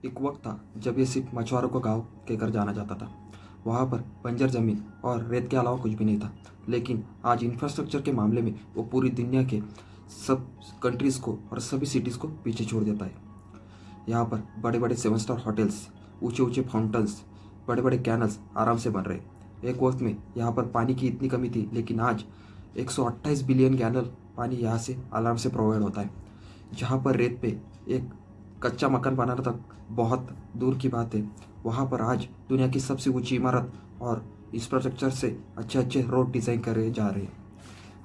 एक वक्त था जब ये सिर्फ मछुआरों को गाँव कहकर जाना जाता था। वहाँ पर बंजर ज़मीन और रेत के अलावा कुछ भी नहीं था। लेकिन आज इंफ्रास्ट्रक्चर के मामले में वो पूरी दुनिया के सब कंट्रीज़ को और सभी सिटीज़ को पीछे छोड़ देता है। यहाँ पर बड़े बड़े 7 स्टार होटल्स, ऊंचे ऊंचे फाउंटेन्स, बड़े बड़े कैनल्स आराम से बन रहे। एक वक्त में यहाँ पर पानी की इतनी कमी थी, लेकिन आज 128 बिलियन गैलन पानी यहाँ से आराम से प्रोवाइड होता है। जहाँ पर रेत पे एक कच्चा मकान बनाना तक बहुत दूर की बात है, वहाँ पर आज दुनिया की सबसे ऊंची इमारत और इंफ्रास्ट्रक्चर से अच्छे अच्छे रोड डिज़ाइन करे जा रहे हैं।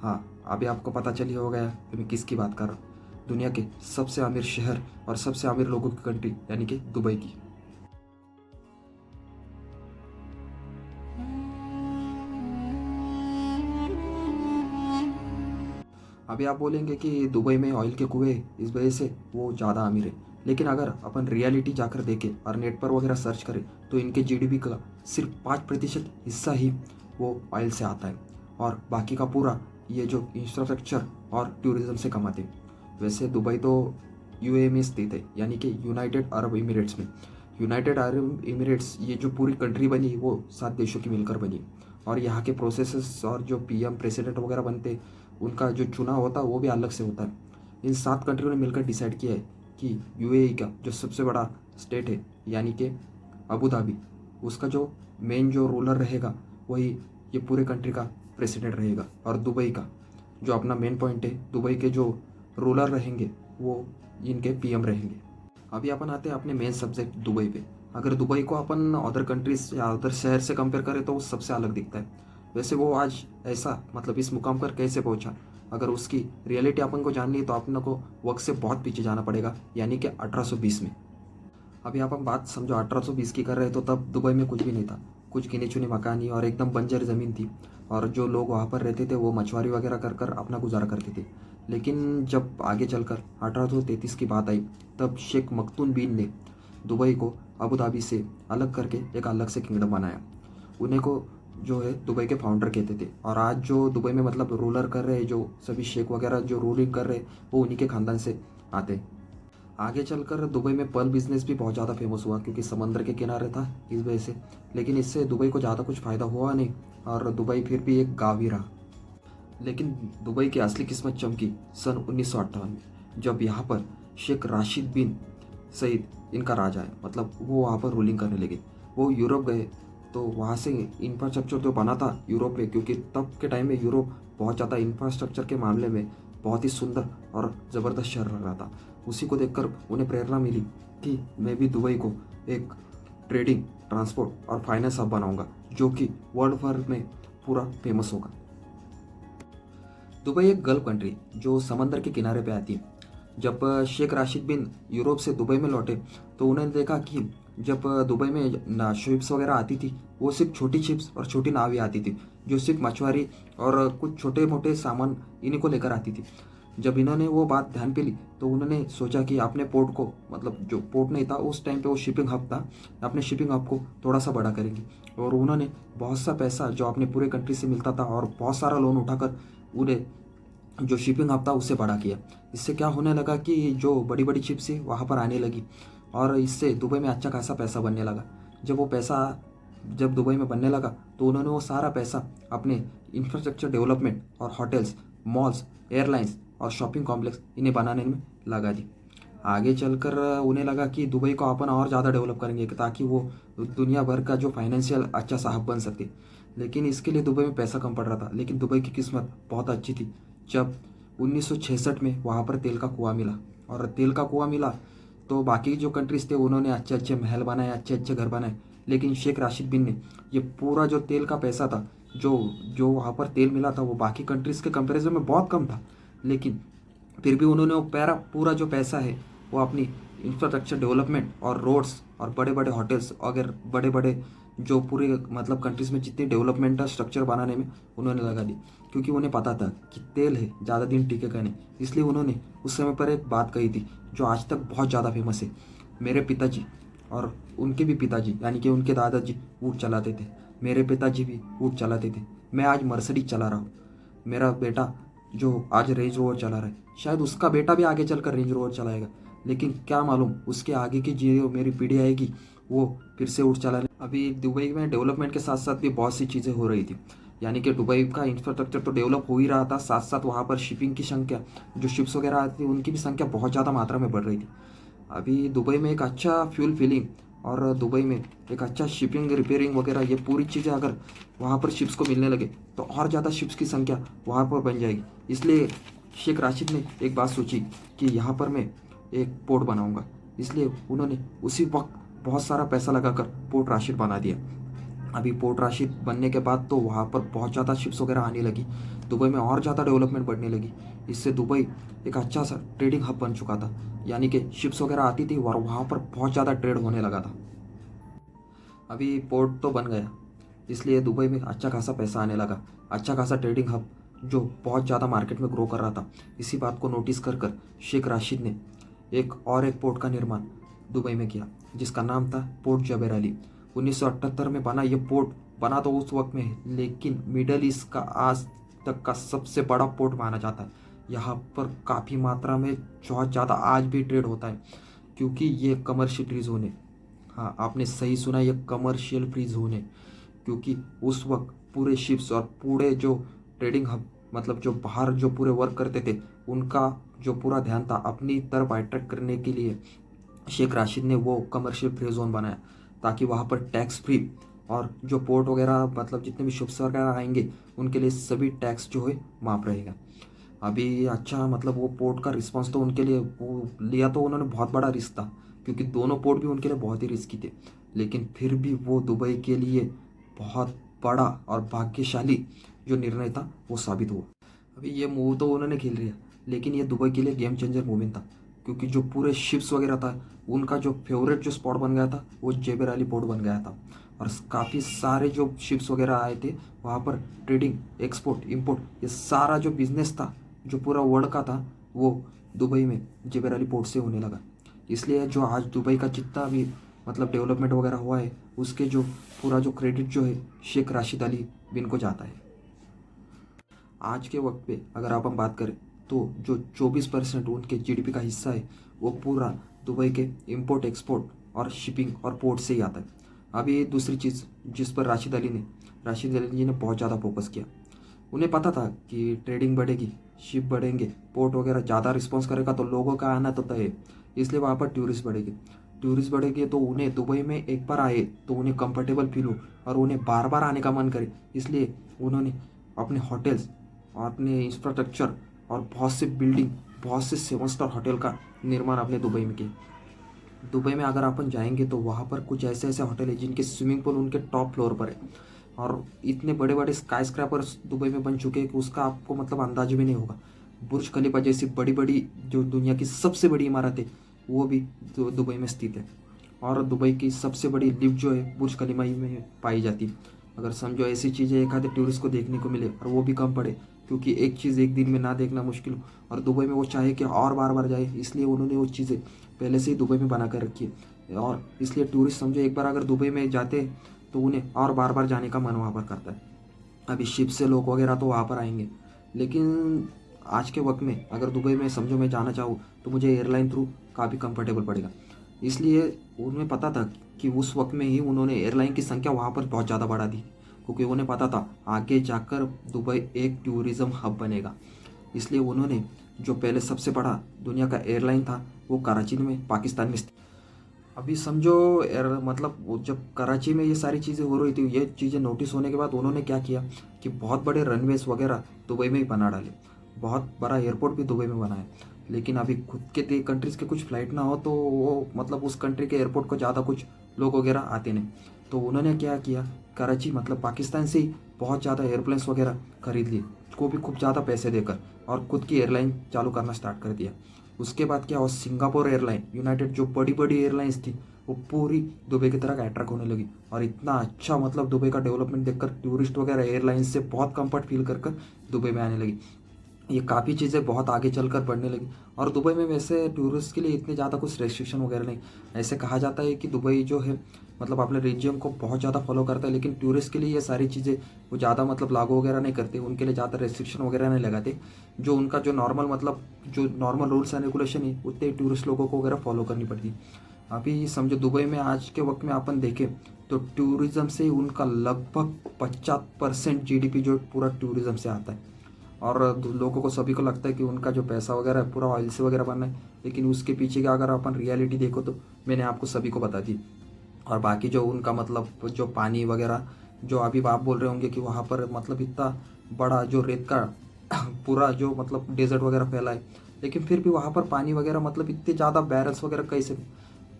हाँ, अभी आपको पता चली हो गया कि मैं किसकी बात कर रहा हूँ। दुनिया के सबसे अमीर शहर और सबसे अमीर लोगों की कंट्री यानी कि दुबई की। अभी आप बोलेंगे कि दुबई में ऑयल के कुएं इस वजह से वो ज़्यादा अमीर है, लेकिन अगर अपन रियलिटी जाकर देखें और नेट पर वगैरह सर्च करें तो इनके जीडीपी का सिर्फ 5% हिस्सा ही वो ऑयल से आता है और बाकी का पूरा ये जो इंफ्रास्ट्रक्चर और टूरिज्म से कमाते हैं। वैसे दुबई तो यूएई में स्थित है, यानी कि यूनाइटेड अरब इमिरेट्स में। यूनाइटेड अरब इमिरेट्स ये जो पूरी कंट्री बनी वो 7 देशों की मिलकर बनी और यहाँ के प्रोसेसेस और जो पीएम प्रेसिडेंट वगैरह बनते उनका जो चुनाव होता है वो भी अलग से होता है। इन 7 कंट्रियों ने मिलकर डिसाइड किया है कि यूएई का जो सबसे बड़ा स्टेट है यानी कि अबू धाबी, उसका जो मेन जो रूलर रहेगा वही ये पूरे कंट्री का प्रेसिडेंट रहेगा, और दुबई का जो अपना मेन पॉइंट है, दुबई के जो रूलर रहेंगे वो इनके पीएम रहेंगे। अभी अपन आते हैं अपने मेन सब्जेक्ट दुबई पे। अगर दुबई को अपन अदर कंट्रीज या अदर शहर से कंपेयर करें तो वो सबसे अलग दिखता है। वैसे वो आज ऐसा मतलब इस मुकाम पर कैसे पहुंचा, अगर उसकी रियलिटी अपन को जाननी है तो अपन को वक्त से बहुत पीछे जाना पड़ेगा, यानी कि 1820 में। अभी आप हम बात समझो 1820 की कर रहे हैं तो तब दुबई में कुछ भी नहीं था। कुछ गिने चुने मकान ही और एकदम बंजर ज़मीन थी, और जो लोग वहाँ पर रहते थे वो मछुआरी वगैरह कर कर अपना गुजारा करते थे। लेकिन जब आगे चलकर 1833 की बात आई, तब शेख मखदूम बिन ने दुबई को अबू धाबी से अलग करके एक अलग से किंगडम बनाया। उन्हें को जो है दुबई के फाउंडर कहते थे, और आज जो दुबई में मतलब रूलर कर रहे हैं, जो सभी शेख वगैरह जो रूलिंग कर रहे हैं वो उन्हीं के खानदान से आते हैं। आगे चलकर दुबई में पर्ल बिजनेस भी बहुत ज़्यादा फेमस हुआ क्योंकि समंदर के किनारे था इस वजह से। लेकिन इससे दुबई को ज़्यादा कुछ फ़ायदा हुआ नहीं और दुबई फिर भी एक गाँव ही रहा। लेकिन दुबई की असली किस्मत चमकी सन 1958 में, जब यहाँ पर शेख राशिद बिन सईद इनका राज आया, मतलब वो वहाँ पर रूलिंग करने लगे। वो यूरोप गए तो वहाँ से इंफ्रास्ट्रक्चर जो बना था यूरोप में, क्योंकि तब के टाइम में यूरोप बहुत ज़्यादा इंफ्रास्ट्रक्चर के मामले में बहुत ही सुंदर और ज़बरदस्त शहर रहा था। उसी को देखकर उन्हें प्रेरणा मिली कि मैं भी दुबई को एक ट्रेडिंग, ट्रांसपोर्ट और फाइनेंस हब बनाऊंगा जो कि वर्ल्ड भर में पूरा फेमस होगा। दुबई एक गल्फ कंट्री जो समंदर के किनारे पे आती है। जब शेख राशिद बिन यूरोप से दुबई में लौटे तो उन्होंने देखा कि जब दुबई में शिप्स वगैरह आती थी वो सिर्फ छोटी शिप्स और छोटी नावें आती थी जो सिर्फ मछुआरी और कुछ छोटे मोटे सामान इन्हीं को लेकर आती थी। जब इन्होंने वो बात ध्यान पे ली तो उन्होंने सोचा कि अपने पोर्ट को, मतलब जो पोर्ट नहीं था उस टाइम पे वो शिपिंग हब था, अपने शिपिंग हब को थोड़ा सा बड़ा करेंगे। और उन्होंने बहुत सा पैसा जो अपने पूरे कंट्री से मिलता था और बहुत सारा लोन उठाकर उन्हें जो शिपिंग हब था उससे बड़ा किया। इससे क्या होने लगा कि जो बड़ी बड़ी शिप्स है वहाँ पर आने लगी और इससे दुबई में अच्छा खासा पैसा बनने लगा। जब वो पैसा जब दुबई में बनने लगा तो उन्होंने वो सारा पैसा अपने इंफ्रास्ट्रक्चर डेवलपमेंट और होटल्स, मॉल्स, एयरलाइंस और शॉपिंग कॉम्प्लेक्स इन्हें बनाने में लगा दी। आगे चलकर उन्हें लगा कि दुबई को अपन और ज़्यादा डेवलप करेंगे ताकि वो दुनिया भर का जो फाइनेंशियल अच्छा साहब बन सके। लेकिन इसके लिए दुबई में पैसा कम पड़ रहा था। लेकिन दुबई की किस्मत बहुत अच्छी थी जब 1966 में वहाँ पर तेल का कुआं मिला, और तेल का कुआं मिला तो बाकी जो कंट्रीज थे उन्होंने अच्छे अच्छे महल बनाए, अच्छे अच्छे घर बनाए। लेकिन शेख राशिद बिन ने ये पूरा जो तेल का पैसा था, जो जो वहाँ पर तेल मिला था वो बाकी कंट्रीज़ के कंपैरिजन में बहुत कम था, लेकिन फिर भी उन्होंने वो पूरा जो पैसा है वो अपनी इंफ्रास्ट्रक्चर डेवलपमेंट और रोड्स और बड़े बड़े होटल्स अगर बड़े बड़े जो पूरे मतलब कंट्रीज़ में जितनी डेवलपमेंटल स्ट्रक्चर बनाने में उन्होंने लगा दी। क्योंकि उन्हें पता था कि तेल है, ज़्यादा दिन टिकेगा नहीं, इसलिए उन्होंने उस समय पर एक बात कही थी जो आज तक बहुत ज़्यादा फेमस है। मेरे पिताजी और उनके भी पिताजी यानी कि उनके दादाजी ऊँट चलाते थे, मेरे पिताजी भी ऊँट चलाते थे, मैं आज मर्सिडीज चला रहा हूँ। मेरा बेटा जो आज रेंज रोवर चला रहा है शायद उसका बेटा भी आगे चलकर रेंज रोवर चलाएगा। लेकिन क्या मालूम उसके आगे की जो मेरी पीढ़ी आएगी वो फिर से उठ चला। अभी दुबई में डेवलपमेंट के साथ साथ भी बहुत सी चीज़ें हो रही थी, यानी कि दुबई का इंफ्रास्ट्रक्चर तो डेवलप हो ही रहा था, साथ साथ वहाँ पर शिपिंग की संख्या, जो शिप्स वगैरह आती थी उनकी भी संख्या बहुत ज़्यादा मात्रा में बढ़ रही थी। अभी दुबई में एक अच्छा फ्यूल फिलिंग और दुबई में एक अच्छा शिपिंग रिपेयरिंग वगैरह ये पूरी चीज़ें अगर वहाँ पर शिप्स को मिलने लगे तो और ज़्यादा शिप्स की संख्या वहाँ पर बन जाएगी। इसलिए शेख राशिद ने एक बात सोची कि यहाँ पर मैं एक पोर्ट बनाऊँगा, इसलिए उन्होंने उसी वक्त बहुत सारा पैसा लगाकर पोर्ट राशिद बना दिया। अभी पोर्ट राशिद बनने के बाद तो वहाँ पर बहुत ज़्यादा शिप्स वगैरह आने लगी, दुबई में और ज़्यादा डेवलपमेंट बढ़ने लगी। इससे दुबई एक अच्छा सा ट्रेडिंग हब बन चुका था, यानी कि शिप्स वगैरह आती थी और वहाँ पर बहुत ज़्यादा ट्रेड होने लगा था। अभी पोर्ट तो बन गया, इसलिए दुबई में अच्छा खासा पैसा आने लगा, अच्छा खासा ट्रेडिंग हब जो बहुत ज़्यादा मार्केट में ग्रो कर रहा था। इसी बात को नोटिस कर कर शेख राशिद ने एक पोर्ट का निर्माण दुबई में किया, जिसका नाम था पोर्ट जबेर अली। 1978 में बना ये पोर्ट, बना तो उस वक्त में है, लेकिन मिडल ईस्ट का आज तक का सबसे बड़ा पोर्ट माना जाता है। यहाँ पर काफ़ी मात्रा में बहुत ज़्यादा आज भी ट्रेड होता है, क्योंकि ये कमर्शियल फ्री जोन है। हाँ, आपने सही सुना, ये कमर्शियल फ्री जोन है, क्योंकि उस वक्त पूरे शिप्स और पूरे जो ट्रेडिंग हब, मतलब जो बाहर जो पूरे वर्क करते थे, उनका जो पूरा ध्यान था अपनी तरफ अट्रैक्ट करने के लिए शेख राशिद ने वो कमर्शियल फ्री जोन बनाया, ताकि वहाँ पर टैक्स फ्री और जो पोर्ट वगैरह मतलब जितने भी शिप्स वगैरह आएंगे उनके लिए सभी टैक्स जो है माफ रहेगा। अभी अच्छा मतलब वो पोर्ट का रिस्पॉन्स तो उनके लिए वो लिया तो उन्होंने बहुत बड़ा रिस्क था, क्योंकि दोनों पोर्ट भी उनके लिए बहुत ही रिस्की थे, लेकिन फिर भी वो दुबई के लिए बहुत बड़ा और भाग्यशाली जो निर्णय था वो साबित हुआ। अभी ये मूव तो उन्होंने खेल लिया, लेकिन ये दुबई के लिए गेम चेंजर मूवमेंट था, क्योंकि जो पूरे शिप्स वगैरह था उनका जो फेवरेट जो स्पॉट बन गया था वो जेबर अली पोर्ट बन गया था। और काफ़ी सारे जो शिप्स वगैरह आए थे वहाँ पर ट्रेडिंग, एक्सपोर्ट, इंपोर्ट, ये सारा जो बिजनेस था जो पूरा वर्ल्ड का था वो दुबई में जेबर अली पोर्ट से होने लगा। इसलिए जो आज दुबई का जितना भी मतलब डेवलपमेंट वगैरह हुआ है उसके जो पूरा जो क्रेडिट जो है शेख राशिद अली बिन को जाता है। आज के वक्त पे अगर आप हम बात करें तो जो 24% उनके जीडीपी का हिस्सा है वो पूरा दुबई के इंपोर्ट, एक्सपोर्ट और शिपिंग और पोर्ट से ही आता है। अभी दूसरी चीज़ जिस पर राशिद अली जी ने बहुत ज़्यादा फोकस किया, उन्हें पता था कि ट्रेडिंग बढ़ेगी, शिप बढ़ेंगे, पोर्ट वगैरह ज़्यादा रिस्पॉन्स करेगा तो लोगों का आना तो तय है, इसलिए वहाँ पर टूरिस्ट बढ़ेगी तो उन्हें दुबई में एक बार आए तो उन्हें कंफर्टेबल फील हो और उन्हें बार बार आने का मन करे। इसलिए उन्होंने अपने होटल्स और अपने इंफ्रास्ट्रक्चर और बहुत से बिल्डिंग, बहुत से 7 स्टार होटल का निर्माण अपने दुबई में किया। दुबई में अगर अपन जाएंगे तो वहाँ पर कुछ ऐसे ऐसे होटल है जिनके स्विमिंग पूल उनके टॉप फ्लोर पर है, और इतने बड़े बड़े स्काई स्क्रैपर्स दुबई में बन चुके हैं कि उसका आपको मतलब अंदाज भी नहीं होगा। बुर्ज खलीफा जैसी बड़ी बड़ी जो दुनिया की सबसे बड़ी इमारत है वो भी दुबई में स्थित है, और दुबई की सबसे बड़ी लिफ्ट जो है बुर्ज खलीफा में पाई जाती है। अगर समझो ऐसी चीज़ें एक आधे टूरिस्ट को देखने को मिले और वो भी कम पड़े, क्योंकि एक चीज़ एक दिन में ना देखना मुश्किल हो और दुबई में वो चाहे कि और बार बार जाए, इसलिए उन्होंने वो चीज़ें पहले से ही दुबई में बना कर रखी है। और इसलिए टूरिस्ट समझो एक बार अगर दुबई में जाते तो उन्हें और बार बार जाने का मन वहाँ पर करता है। अभी शिप से लोग वगैरह तो वहाँ पर आएंगे, लेकिन आज के वक्त में अगर दुबई में समझो मैं जाना चाहूँ तो मुझे एयरलाइन थ्रू काफ़ी कंफर्टेबल पड़ेगा। इसलिए उन्हें पता था कि उस वक्त में ही उन्होंने एयरलाइन की संख्या वहाँ पर बहुत ज़्यादा बढ़ा दी, क्योंकि उन्हें पता था आगे जाकर दुबई एक टूरिज़्म हब बनेगा। इसलिए उन्होंने जो पहले सबसे बड़ा दुनिया का एयरलाइन था वो कराची में पाकिस्तान में स्थित। अभी समझो मतलब वो जब कराची में ये सारी चीज़ें हो रही थी, ये चीज़ें नोटिस होने के बाद उन्होंने क्या किया कि बहुत बड़े रनवेज वगैरह दुबई में ही बना डाले, बहुत बड़ा एयरपोर्ट भी दुबई में बनाया। लेकिन अभी खुद के कंट्रीज़ के कुछ फ्लाइट ना हो तो वो मतलब उस कंट्री के एयरपोर्ट को ज़्यादा कुछ लोग वगैरह आते नहीं, तो उन्होंने क्या किया, कराची मतलब पाकिस्तान से ही बहुत ज़्यादा एयरप्लेन्स वगैरह खरीद लिए, को भी खूब ज़्यादा पैसे देकर, और खुद की एयरलाइन चालू करना स्टार्ट कर दिया। उसके बाद क्या हुआ, सिंगापुर एयरलाइन, यूनाइटेड जो बड़ी बड़ी एयरलाइंस थी वो पूरी दुबई की तरह अट्रैक्ट होने लगी, और इतना अच्छा मतलब दुबई का डेवलपमेंट देखकर टूरिस्ट वगैरह एयरलाइन से बहुत कंफर्ट फील कर दुबई में आने लगी। ये काफ़ी चीज़ें बहुत आगे चलकर बढ़ने लगी। और दुबई में वैसे टूरिस्ट के लिए इतने ज़्यादा कुछ रेस्ट्रिक्शन वगैरह नहीं। ऐसे कहा जाता है कि दुबई जो है मतलब अपने रीजन को बहुत ज़्यादा फॉलो करता है, लेकिन टूरिस्ट के लिए ये सारी चीज़ें वो ज़्यादा मतलब लागू वगैरह नहीं करते, उनके लिए ज़्यादा रेस्ट्रिक्शन वगैरह नहीं लगाते। जो उनका जो नॉर्मल मतलब जो नॉर्मल रूल्स एंड रेगुलेशन है उतने ही टूरिस्ट लोगों को वगैरह फॉलो करनी पड़ती है। अभी समझो दुबई में आज के वक्त में अपन देखें तो टूरिज़्म से उनका लगभग 50% जीडीपी जो पूरा टूरिज़्म से आता है। और लोगों को सभी को लगता है कि उनका जो पैसा वगैरह है पूरा ऑयल से वगैरह बनना है, लेकिन उसके पीछे का अगर अपन रियलिटी देखो तो मैंने आपको सभी को बता दी। और बाकी जो उनका मतलब जो पानी वगैरह जो अभी आप बोल रहे होंगे कि वहाँ पर मतलब इतना बड़ा जो रेत का पूरा जो मतलब डेजर्ट वगैरह फैला है, लेकिन फिर भी वहाँ पर पानी वगैरह मतलब इतने ज़्यादा बैरल्स वगैरह कैसे।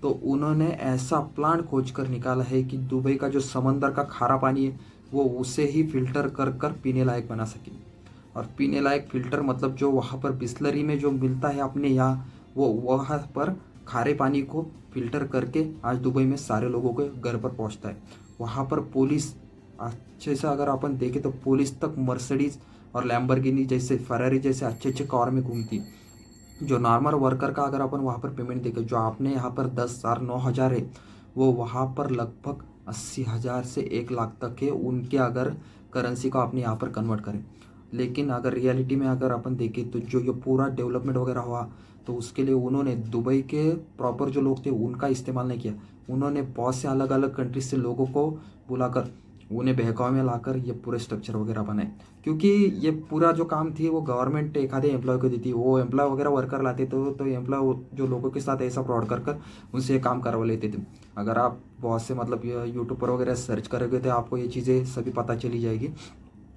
तो उन्होंने ऐसा प्लांट खोज कर निकाला है कि दुबई का जो समंदर का खारा पानी है वो उसे ही फिल्टर कर कर पीने लायक बना सके। और पीने लायक फ़िल्टर मतलब जो वहाँ पर बिस्लरी में जो मिलता है अपने यहाँ, वो वहाँ पर खारे पानी को फ़िल्टर करके आज दुबई में सारे लोगों के घर पर पहुँचता है। वहाँ पर पुलिस अच्छे से अगर अपन देखें तो पुलिस तक मर्सिडीज़ और लैम्बोर्गिनी जैसे फरारी जैसे अच्छे अच्छे कार में घूमती। जो नॉर्मल वर्कर का अगर अपन वहाँ पर पेमेंट देखें, जो आपने यहाँ पर 10,000 9,000 है, वो वहाँ पर लगभग 80,000 से 1 लाख तक है उनके अगर करेंसी को आपने यहाँ पर कन्वर्ट करें। लेकिन अगर रियलिटी में अगर अपन देखें तो जो ये पूरा डेवलपमेंट वगैरह हुआ तो उसके लिए उन्होंने दुबई के प्रॉपर जो लोग थे उनका इस्तेमाल नहीं किया। उन्होंने बहुत से अलग अलग कंट्रीज से लोगों को बुलाकर उन्हें बहकावे में लाकर ये पूरे स्ट्रक्चर वगैरह बनाए, क्योंकि ये पूरा जो काम थी वो गवर्नमेंट एक आधे एम्प्लॉय को दी थी। वो एम्प्लॉय वगैरह वर्कर लाते तो एम्प्लॉय जो लोगों के साथ ऐसा फ्रॉड कर कर उनसे ये काम करवा लेते थे। अगर आप बहुत से मतलब यूट्यूब पर वगैरह सर्च करोगे तो आपको ये चीज़ें सभी पता चली जाएगी।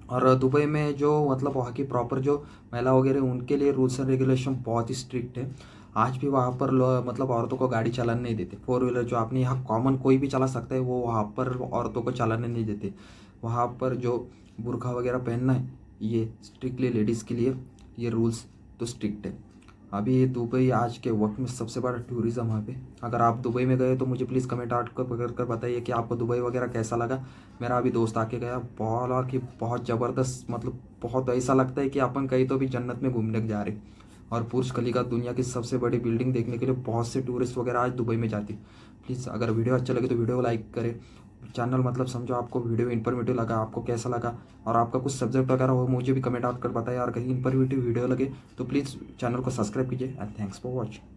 और दुबई में जो मतलब वहाँ की प्रॉपर जो महिला वगैरह उनके लिए रूल्स एंड रेगुलेशन बहुत ही स्ट्रिक्ट है। आज भी वहाँ पर मतलब औरतों को गाड़ी चलाने नहीं देते। फोर व्हीलर जो आपने यहाँ कॉमन कोई भी चला सकता है वो वहाँ पर औरतों को चलाने नहीं देते। वहाँ पर जो बुर्का वगैरह पहनना है ये स्ट्रिक्टली लेडीज़ के लिए, ये रूल्स तो स्ट्रिक्ट है। अभी दुबई आज के वक्त में सबसे बड़ा टूरिज़्म वहाँ पे। अगर आप दुबई में गए तो मुझे प्लीज़ कमेंट आउट कर बताइए कि आपको दुबई वगैरह कैसा लगा। मेरा अभी दोस्त आके गया, बोला कि बहुत ज़बरदस्त मतलब बहुत ऐसा लगता है कि अपन कहीं तो भी जन्नत में घूमने जा रहे। और बुर्ज खलीफा दुनिया की सबसे बड़ी बिल्डिंग देखने के लिए बहुत से टूरिस्ट वगैरह आज दुबई में जाती। प्लीज़ अगर वीडियो अच्छा लगे तो वीडियो को लाइक करें। चैनल मतलब समझो आपको वीडियो इन्फॉर्मेटिव लगा, आपको कैसा लगा और आपका कुछ सब्जेक्ट वगैरह हो मुझे भी कमेंट आउट कर बताया। और कहीं इन्फॉर्मेटिव वीडियो लगे तो प्लीज़ चैनल को सब्सक्राइब कीजिए एंड थैंक्स फॉर वॉचिंग।